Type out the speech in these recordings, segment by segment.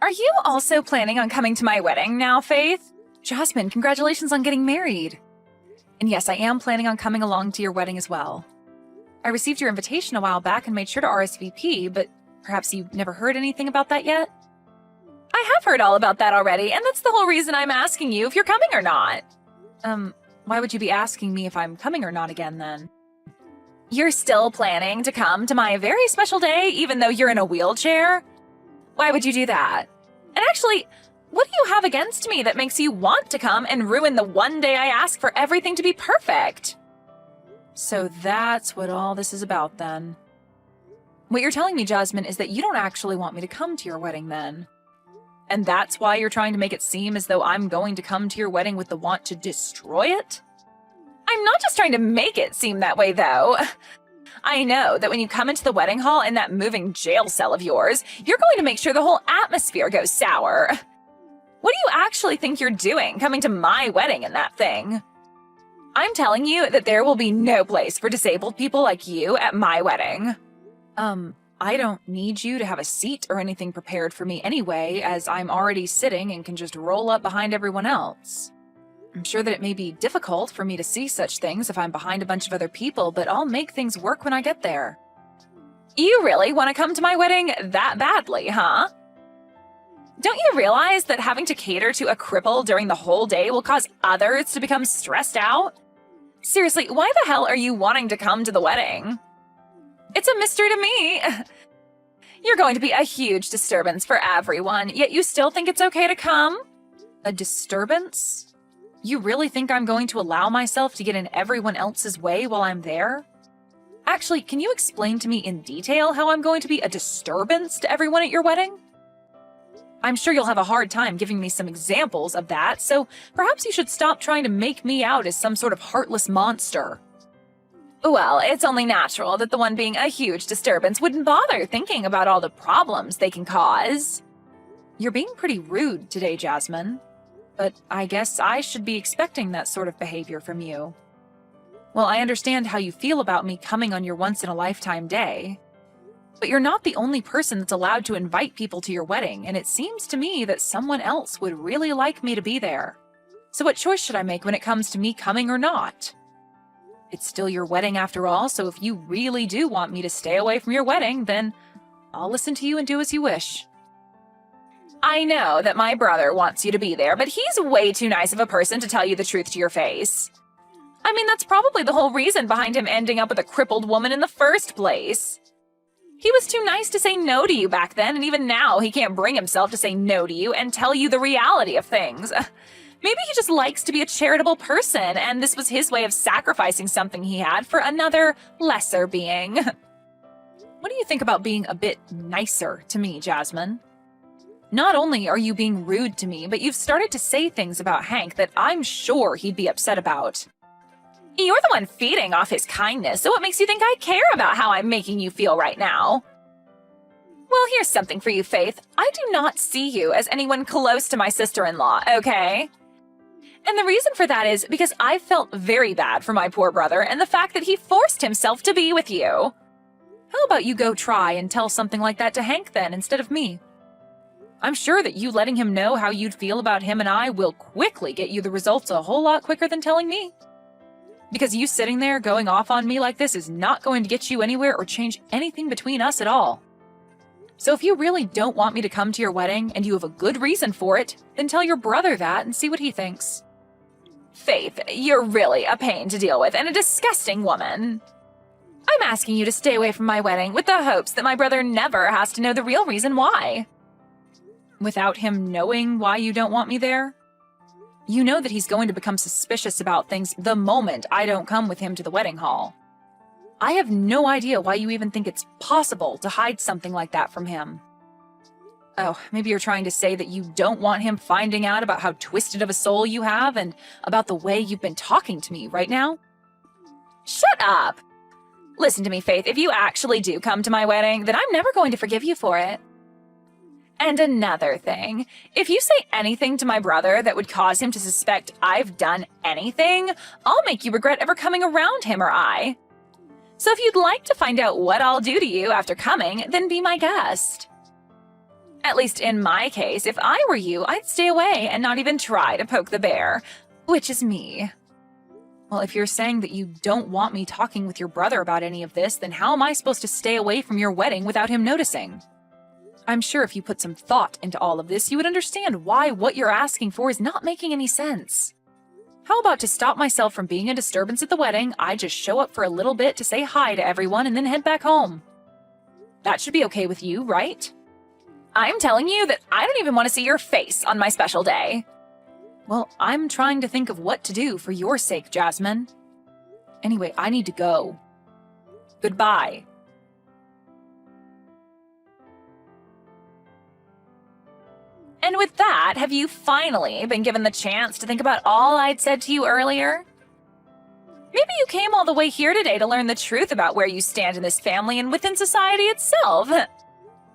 Are you also planning on coming to my wedding now, Faith? Jasmine, congratulations on getting married. And yes, I am planning on coming along to your wedding as well. I received your invitation a while back and made sure to RSVP, but perhaps you've never heard anything about that yet? I have heard all about that already, and that's the whole reason I'm asking you if you're coming or not. Why would you be asking me if I'm coming or not again then? You're still planning to come to my very special day even though you're in a wheelchair? Why would you do that? And actually, what do you have against me that makes you want to come and ruin the one day I ask for everything to be perfect? So that's what all this is about then. What you're telling me, Jasmine, is that you don't actually want me to come to your wedding then. And that's why you're trying to make it seem as though I'm going to come to your wedding with the want to destroy it? I'm not just trying to make it seem that way, though. I know that when you come into the wedding hall in that moving jail cell of yours, you're going to make sure the whole atmosphere goes sour. What do you actually think you're doing coming to my wedding in that thing? I'm telling you that there will be no place for disabled people like you at my wedding. I don't need you to have a seat or anything prepared for me anyway, as I'm already sitting and can just roll up behind everyone else. I'm sure that it may be difficult for me to see such things if I'm behind a bunch of other people, but I'll make things work when I get there. You really want to come to my wedding that badly, huh? Don't you realize that having to cater to a cripple during the whole day will cause others to become stressed out? Seriously, why the hell are you wanting to come to the wedding? It's a mystery to me. You're going to be a huge disturbance for everyone, yet you still think it's okay to come? A disturbance? You really think I'm going to allow myself to get in everyone else's way while I'm there? Actually, can you explain to me in detail how I'm going to be a disturbance to everyone at your wedding? I'm sure you'll have a hard time giving me some examples of that, so perhaps you should stop trying to make me out as some sort of heartless monster. Well, it's only natural that the one being a huge disturbance wouldn't bother thinking about all the problems they can cause. You're being pretty rude today, Jasmine. But I guess I should be expecting that sort of behavior from you. Well, I understand how you feel about me coming on your once-in-a-lifetime day. But you're not the only person that's allowed to invite people to your wedding, and it seems to me that someone else would really like me to be there. So what choice should I make when it comes to me coming or not? It's still your wedding after all, so if you really do want me to stay away from your wedding, then I'll listen to you and do as you wish. I know that my brother wants you to be there, but he's way too nice of a person to tell you the truth to your face. I mean, that's probably the whole reason behind him ending up with a crippled woman in the first place. He was too nice to say no to you back then, and even now he can't bring himself to say no to you and tell you the reality of things. Maybe he just likes to be a charitable person, and this was his way of sacrificing something he had for another, lesser being. What do you think about being a bit nicer to me, Jasmine? Not only are you being rude to me, but you've started to say things about Hank that I'm sure he'd be upset about. You're the one feeding off his kindness, so what makes you think I care about how I'm making you feel right now? Well, here's something for you, Faith. I do not see you as anyone close to my sister-in-law, okay? And the reason for that is because I felt very bad for my poor brother and the fact that he forced himself to be with you. How about you go try and tell something like that to Hank then, instead of me? I'm sure that you letting him know how you'd feel about him and I will quickly get you the results a whole lot quicker than telling me. Because you sitting there going off on me like this is not going to get you anywhere or change anything between us at all. So if you really don't want me to come to your wedding and you have a good reason for it, then tell your brother that and see what he thinks. Faith, you're really a pain to deal with and a disgusting woman. I'm asking you to stay away from my wedding with the hopes that my brother never has to know the real reason why. Without him knowing why you don't want me there? You know that he's going to become suspicious about things the moment I don't come with him to the wedding hall. I have no idea why you even think it's possible to hide something like that from him. Oh, maybe you're trying to say that you don't want him finding out about how twisted of a soul you have and about the way you've been talking to me right now? Shut up! Listen to me, Faith, if you actually do come to my wedding, then I'm never going to forgive you for it. And another thing, if you say anything to my brother that would cause him to suspect I've done anything, I'll make you regret ever coming around him or I. So if you'd like to find out what I'll do to you after coming, then be my guest. At least in my case, if I were you, I'd stay away and not even try to poke the bear, which is me. Well, if you're saying that you don't want me talking with your brother about any of this, then how am I supposed to stay away from your wedding without him noticing? I'm sure if you put some thought into all of this, you would understand why what you're asking for is not making any sense. How about to stop myself from being a disturbance at the wedding, I just show up for a little bit to say hi to everyone and then head back home? That should be okay with you, right? I'm telling you that I don't even want to see your face on my special day. Well, I'm trying to think of what to do for your sake, Jasmine. Anyway, I need to go. Goodbye. And with that, have you finally been given the chance to think about all I'd said to you earlier? Maybe you came all the way here today to learn the truth about where you stand in this family and within society itself.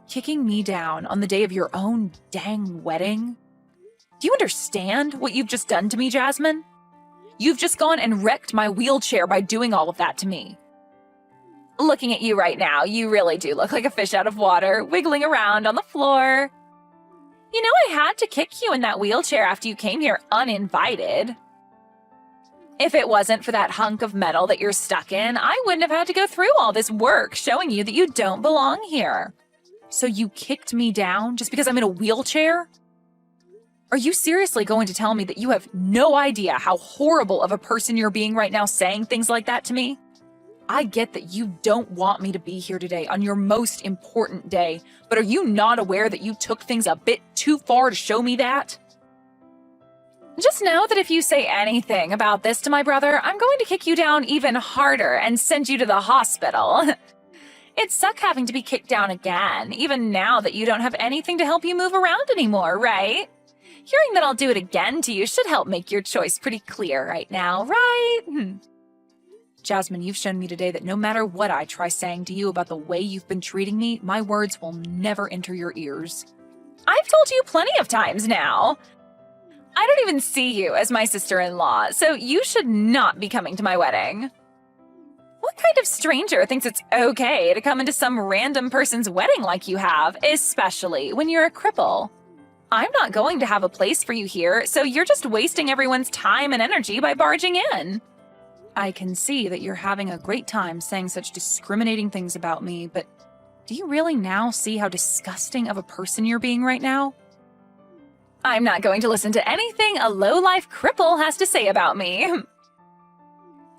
Kicking me down on the day of your own dang wedding? Do you understand what you've just done to me, Jasmine? You've just gone and wrecked my wheelchair by doing all of that to me. Looking at you right now, you really do look like a fish out of water, wiggling around on the floor. You know, I had to kick you in that wheelchair after you came here uninvited. If it wasn't for that hunk of metal that you're stuck in, I wouldn't have had to go through all this work showing you that you don't belong here. So you kicked me down just because I'm in a wheelchair? Are you seriously going to tell me that you have no idea how horrible of a person you're being right now saying things like that to me? I get that you don't want me to be here today on your most important day, but are you not aware that you took things a bit too far to show me that? Just know that if you say anything about this to my brother, I'm going to kick you down even harder and send you to the hospital. It'd suck having to be kicked down again, even now that you don't have anything to help you move around anymore, right? Hearing that I'll do it again to you should help make your choice pretty clear right now, right? Jasmine, you've shown me today that no matter what I try saying to you about the way you've been treating me, my words will never enter your ears. I've told you plenty of times now. I don't even see you as my sister-in-law, so you should not be coming to my wedding. What kind of stranger thinks it's okay to come into some random person's wedding like you have, especially when you're a cripple? I'm not going to have a place for you here, so you're just wasting everyone's time and energy by barging in. I can see that you're having a great time saying such discriminating things about me, but do you really now see how disgusting of a person you're being right now? I'm not going to listen to anything a low-life cripple has to say about me.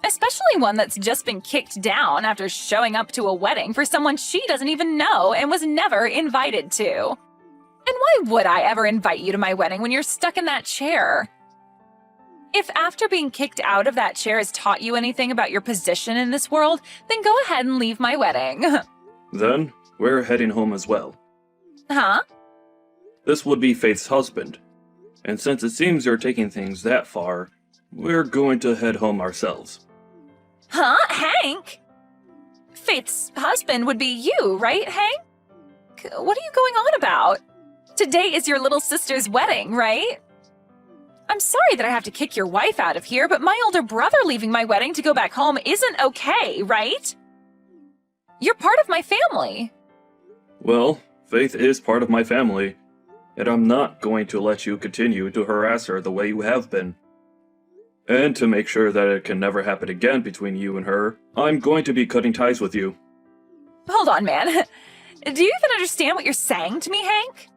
Especially one that's just been kicked down after showing up to a wedding for someone she doesn't even know and was never invited to. And why would I ever invite you to my wedding when you're stuck in that chair? If after being kicked out of that chair has taught you anything about your position in this world, then go ahead and leave my wedding. Then, we're heading home as well. Huh? This would be Faith's husband. And since it seems you're taking things that far, we're going to head home ourselves. Huh? Hank? Faith's husband would be you, right, Hank? What are you going on about? Today is your little sister's wedding, right? I'm sorry that I have to kick your wife out of here, but my older brother leaving my wedding to go back home isn't okay, right? You're part of my family. Well, Faith is part of my family, and I'm not going to let you continue to harass her the way you have been. And to make sure that it can never happen again between you and her, I'm going to be cutting ties with you. Hold on, man. Do you even understand what you're saying to me, Hank?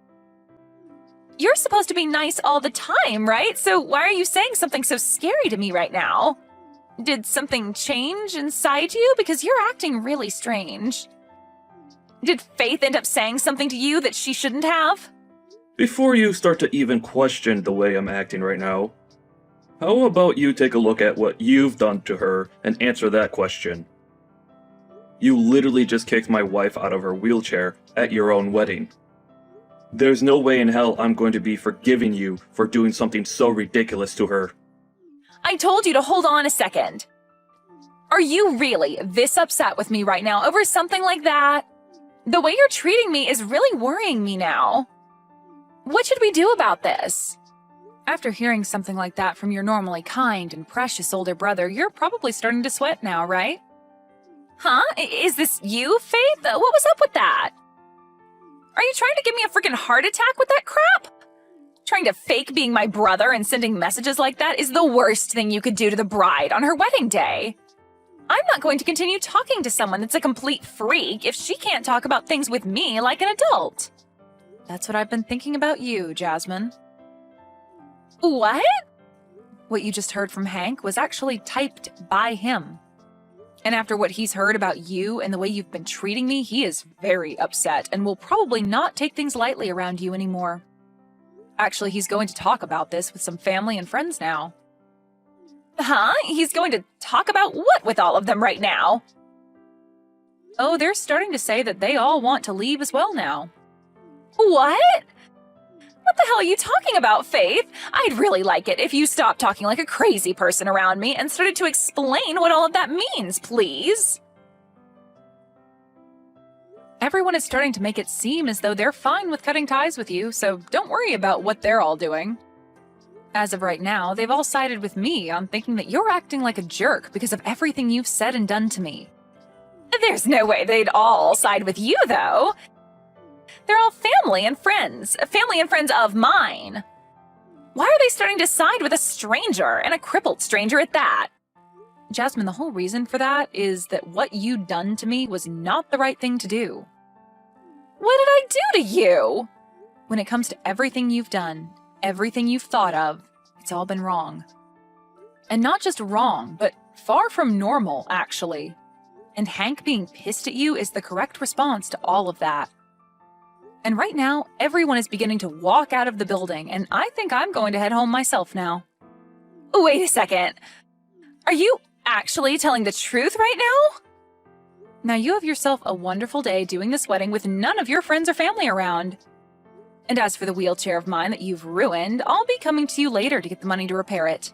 You're supposed to be nice all the time, right? So why are you saying something so scary to me right now? Did something change inside you? Because you're acting really strange. Did Faith end up saying something to you that she shouldn't have? Before you start to even question the way I'm acting right now, how about you take a look at what you've done to her and answer that question? You literally just kicked my wife out of her wheelchair at your own wedding. There's no way in hell I'm going to be forgiving you for doing something so ridiculous to her. I told you to hold on a second. Are you really this upset with me right now over something like that? The way you're treating me is really worrying me now. What should we do about this? After hearing something like that from your normally kind and precious older brother, you're probably starting to sweat now, right? Huh? Is this you, Faith? What was up with that? Are you trying to give me a freaking heart attack with that crap? Trying to fake being my brother and sending messages like that is the worst thing you could do to the bride on her wedding day. I'm not going to continue talking to someone that's a complete freak if she can't talk about things with me like an adult. That's what I've been thinking about you, Jasmine. What? What you just heard from Hank was actually typed by him. And after what he's heard about you and the way you've been treating me, he is very upset and will probably not take things lightly around you anymore. Actually, he's going to talk about this with some family and friends now. Huh? He's going to talk about what with all of them right now? Oh, they're starting to say that they all want to leave as well now. What? What the hell are you talking about, Faith? I'd really like it if you stopped talking like a crazy person around me and started to explain what all of that means, please. Everyone is starting to make it seem as though they're fine with cutting ties with you, so don't worry about what they're all doing. As of right now, they've all sided with me on thinking that you're acting like a jerk because of everything you've said and done to me. There's no way they'd all side with you, though. They're all family and friends of mine. Why are they starting to side with a stranger, and a crippled stranger at that? Jasmine, the whole reason for that is that what you'd done to me was not the right thing to do. What did I do to you? When it comes to everything you've done, everything you've thought of, it's all been wrong. And not just wrong, but far from normal, actually. And Hank being pissed at you is the correct response to all of that. And right now, everyone is beginning to walk out of the building, and I think I'm going to head home myself now. Wait a second. Are you actually telling the truth right now? Now you have yourself a wonderful day doing this wedding with none of your friends or family around. And as for the wheelchair of mine that you've ruined, I'll be coming to you later to get the money to repair it.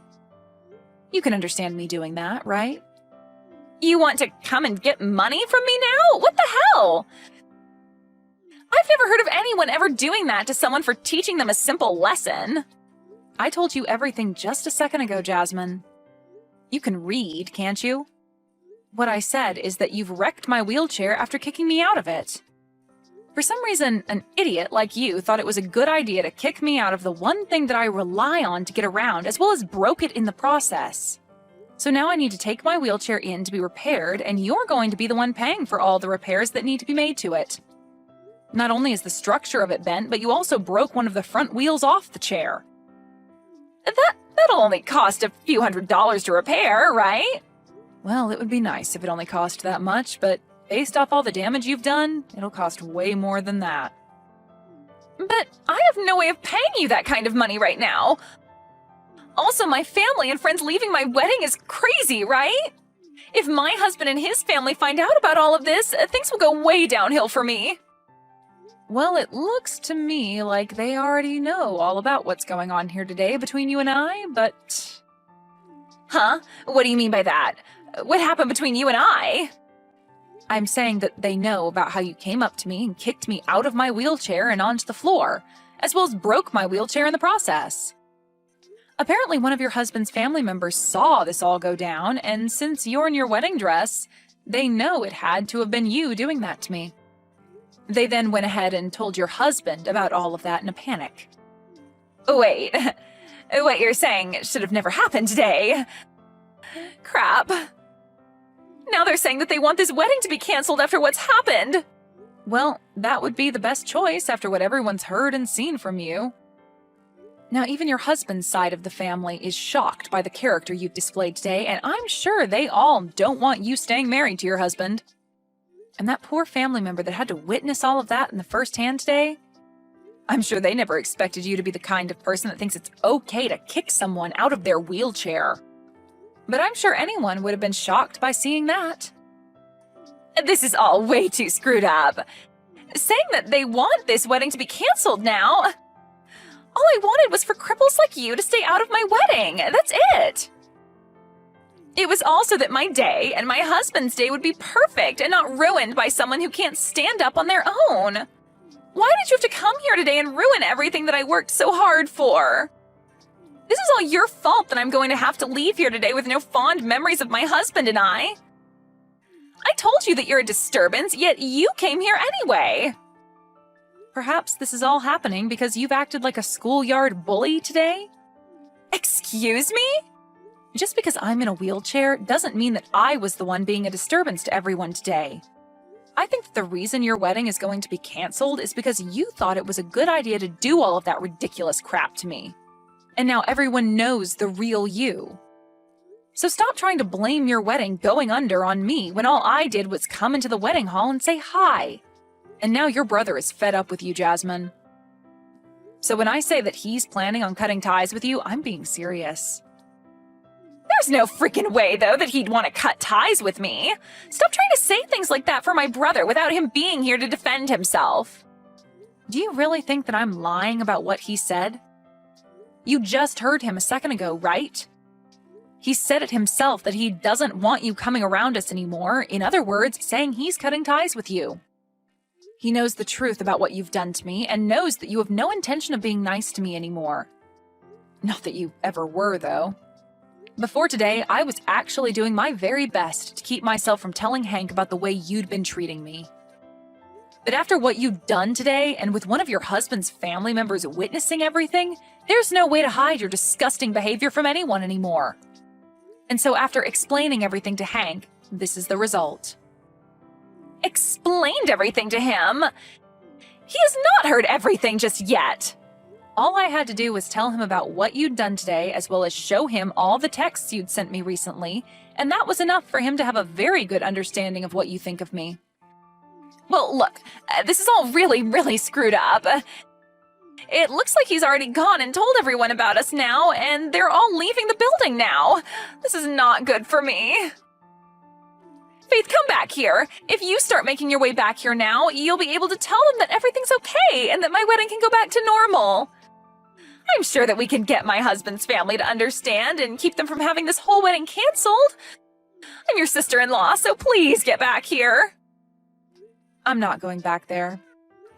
You can understand me doing that, right? You want to come and get money from me now? What the hell? I've never heard of anyone ever doing that to someone for teaching them a simple lesson. I told you everything just a second ago, Jasmine. You can read, can't you? What I said is that you've wrecked my wheelchair after kicking me out of it. For some reason, an idiot like you thought it was a good idea to kick me out of the one thing that I rely on to get around, as well as broke it in the process. So now I need to take my wheelchair in to be repaired, and you're going to be the one paying for all the repairs that need to be made to it. Not only is the structure of it bent, but you also broke one of the front wheels off the chair. That'll only cost a few $100s to repair, right? Well, it would be nice if it only cost that much, but based off all the damage you've done, it'll cost way more than that. But I have no way of paying you that kind of money right now. Also, my family and friends leaving my wedding is crazy, right? If my husband and his family find out about all of this, things will go way downhill for me. Well, it looks to me like they already know all about what's going on here today between you and I, but... Huh? What do you mean by that? What happened between you and I? I'm saying that they know about how you came up to me and kicked me out of my wheelchair and onto the floor, as well as broke my wheelchair in the process. Apparently one of your husband's family members saw this all go down, and since you're in your wedding dress, they know it had to have been you doing that to me. They then went ahead and told your husband about all of that in a panic. Wait, what you're saying should have never happened today. Crap. Now they're saying that they want this wedding to be canceled after what's happened. Well, that would be the best choice after what everyone's heard and seen from you. Now, even your husband's side of the family is shocked by the character you've displayed today, and I'm sure they all don't want you staying married to your husband. And that poor family member that had to witness all of that in the first hand today, I'm sure they never expected you to be the kind of person that thinks it's okay to kick someone out of their wheelchair. But I'm sure anyone would have been shocked by seeing that. This is all way too screwed up. Saying that they want this wedding to be canceled now. All I wanted was for cripples like you to stay out of my wedding. That's it. It was also that my day and my husband's day would be perfect and not ruined by someone who can't stand up on their own. Why did you have to come here today and ruin everything that I worked so hard for? This is all your fault that I'm going to have to leave here today with no fond memories of my husband and I told you that you're a disturbance, yet you came here anyway. Perhaps this is all happening because you've acted like a schoolyard bully today? Excuse me? Just because I'm in a wheelchair doesn't mean that I was the one being a disturbance to everyone today. I think that the reason your wedding is going to be canceled is because you thought it was a good idea to do all of that ridiculous crap to me. And now everyone knows the real you. So stop trying to blame your wedding going under on me when all I did was come into the wedding hall and say hi. And now your brother is fed up with you, Jasmine. So when I say that he's planning on cutting ties with you, I'm being serious. There's no freaking way, though, that he'd want to cut ties with me. Stop trying to say things like that for my brother without him being here to defend himself. Do you really think that I'm lying about what he said? You just heard him a second ago, right? He said it himself that he doesn't want you coming around us anymore. In other words, saying he's cutting ties with you. He knows the truth about what you've done to me and knows that you have no intention of being nice to me anymore. Not that you ever were, though. Before today, I was actually doing my very best to keep myself from telling Hank about the way you'd been treating me. But after what you've done today, and with one of your husband's family members witnessing everything, there's no way to hide your disgusting behavior from anyone anymore. And so after explaining everything to Hank, this is the result. Explained everything to him? He has not heard everything just yet. All I had to do was tell him about what you'd done today, as well as show him all the texts you'd sent me recently, and that was enough for him to have a very good understanding of what you think of me. Well, look, this is all really screwed up. It looks like he's already gone and told everyone about us now, and they're all leaving the building now. This is not good for me. Faith, come back here. If you start making your way back here now, you'll be able to tell them that everything's okay and that my wedding can go back to normal. I'm sure that we can get my husband's family to understand and keep them from having this whole wedding canceled. I'm your sister-in-law, so please get back here. I'm not going back there.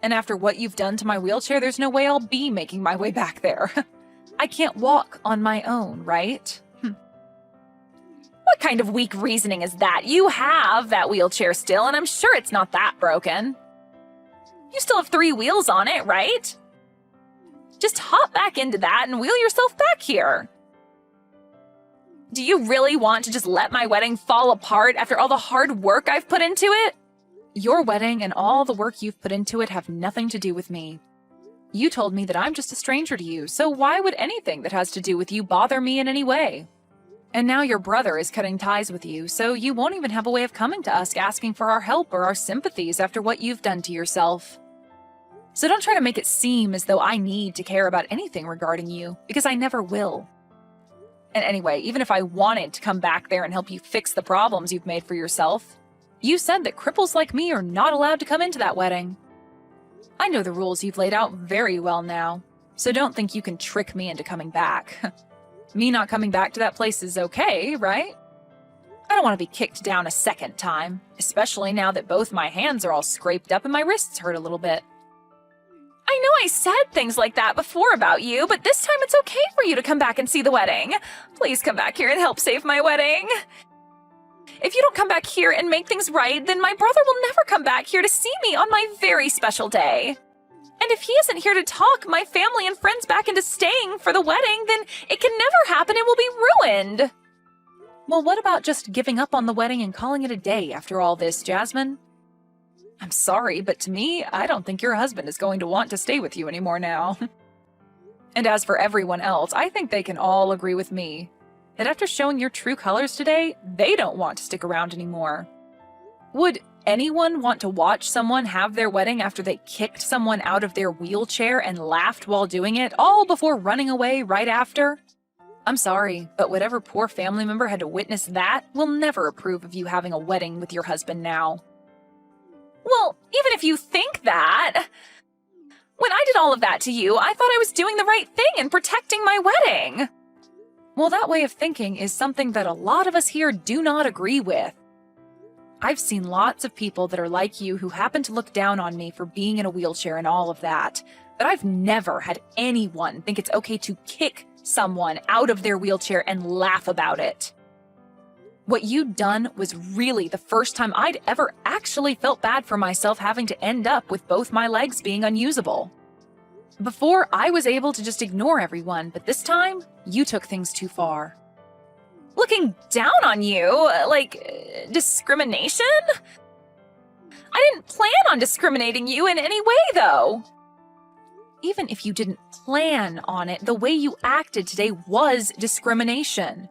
And after what you've done to my wheelchair, there's no way I'll be making my way back there. I can't walk on my own, right? What kind of weak reasoning is that? You have that wheelchair still, and I'm sure it's not that broken. You still have 3 wheels on it, right? Just hop back into that and wheel yourself back here. Do you really want to just let my wedding fall apart after all the hard work I've put into it? Your wedding and all the work you've put into it have nothing to do with me. You told me that I'm just a stranger to you, so why would anything that has to do with you bother me in any way? And now your brother is cutting ties with you, so you won't even have a way of coming to us asking for our help or our sympathies after what you've done to yourself. So don't try to make it seem as though I need to care about anything regarding you, because I never will. And anyway, even if I wanted to come back there and help you fix the problems you've made for yourself, you said that cripples like me are not allowed to come into that wedding. I know the rules you've laid out very well now, so don't think you can trick me into coming back. Me not coming back to that place is okay, right? I don't want to be kicked down a second time, especially now that both my hands are all scraped up and my wrists hurt a little bit. I know I said things like that before about you, but this time it's okay for you to come back and see the wedding. Please come back here and help save my wedding. If you don't come back here and make things right, then my brother will never come back here to see me on my very special day. And if he isn't here to talk my family and friends back into staying for the wedding, then it can never happen and will be ruined. Well, what about just giving up on the wedding and calling it a day after all this, Jasmine? I'm sorry, but to me, I don't think your husband is going to want to stay with you anymore now. And as for everyone else, I think they can all agree with me that after showing your true colors today, they don't want to stick around anymore. Would anyone want to watch someone have their wedding after they kicked someone out of their wheelchair and laughed while doing it, all before running away right after? I'm sorry, but whatever poor family member had to witness that will never approve of you having a wedding with your husband now. Well, even if you think that, when I did all of that to you, I thought I was doing the right thing and protecting my wedding. Well, that way of thinking is something that a lot of us here do not agree with. I've seen lots of people that are like you who happen to look down on me for being in a wheelchair and all of that, but I've never had anyone think it's okay to kick someone out of their wheelchair and laugh about it. What you'd done was really the first time I'd ever actually felt bad for myself having to end up with both my legs being unusable. Before, I was able to just ignore everyone, but this time, you took things too far. Looking down on you? Discrimination? I didn't plan on discriminating you in any way, though. Even if you didn't plan on it, the way you acted today was discrimination.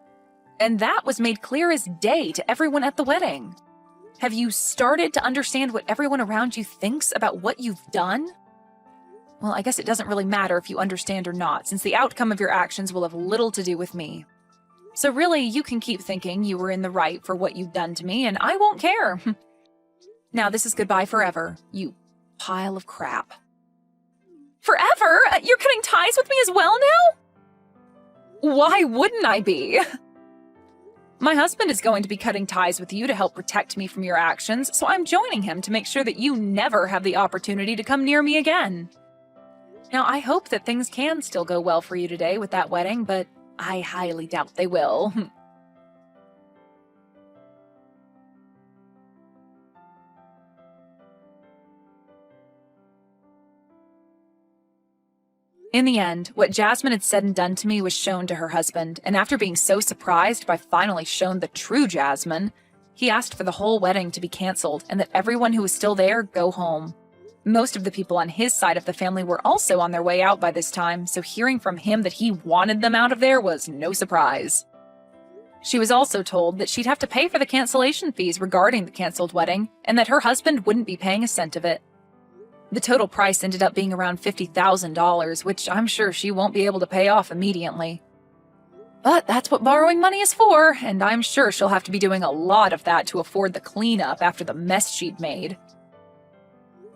And that was made clear as day to everyone at the wedding. Have you started to understand what everyone around you thinks about what you've done? Well, I guess it doesn't really matter if you understand or not, since the outcome of your actions will have little to do with me. So really, you can keep thinking you were in the right for what you've done to me, and I won't care. Now this is goodbye forever, you pile of crap. Forever? You're cutting ties with me as well now? Why wouldn't I be? My husband is going to be cutting ties with you to help protect me from your actions, so I'm joining him to make sure that you never have the opportunity to come near me again. Now, I hope that things can still go well for you today with that wedding, but I highly doubt they will. In the end, what Jasmine had said and done to me was shown to her husband, and after being so surprised by finally shown the true Jasmine, he asked for the whole wedding to be canceled and that everyone who was still there go home. Most of the people on his side of the family were also on their way out by this time, so hearing from him that he wanted them out of there was no surprise. She was also told that she'd have to pay for the cancellation fees regarding the canceled wedding, and that her husband wouldn't be paying a cent of it. The total price ended up being around $50,000, which I'm sure she won't be able to pay off immediately. But that's what borrowing money is for, and I'm sure she'll have to be doing a lot of that to afford the cleanup after the mess she'd made.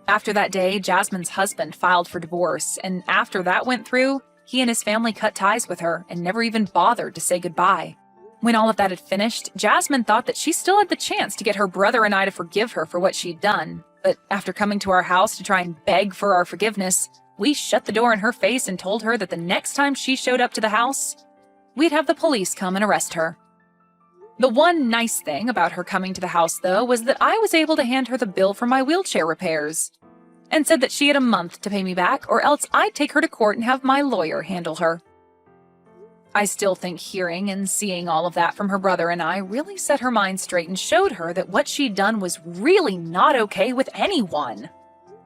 After that day, Jasmine's husband filed for divorce, and after that went through, he and his family cut ties with her and never even bothered to say goodbye. When all of that had finished, Jasmine thought that she still had the chance to get her brother and I to forgive her for what she'd done. But after coming to our house to try and beg for our forgiveness, we shut the door in her face and told her that the next time she showed up to the house, we'd have the police come and arrest her. The one nice thing about her coming to the house, though, was that I was able to hand her the bill for my wheelchair repairs, and said that she had a month to pay me back, or else I'd take her to court and have my lawyer handle her. I still think hearing and seeing all of that from her brother and I really set her mind straight and showed her that what she'd done was really not okay with anyone.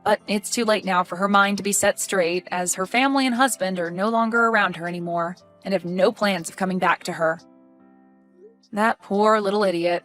But it's too late now for her mind to be set straight, as her family and husband are no longer around her anymore and have no plans of coming back to her. That poor little idiot.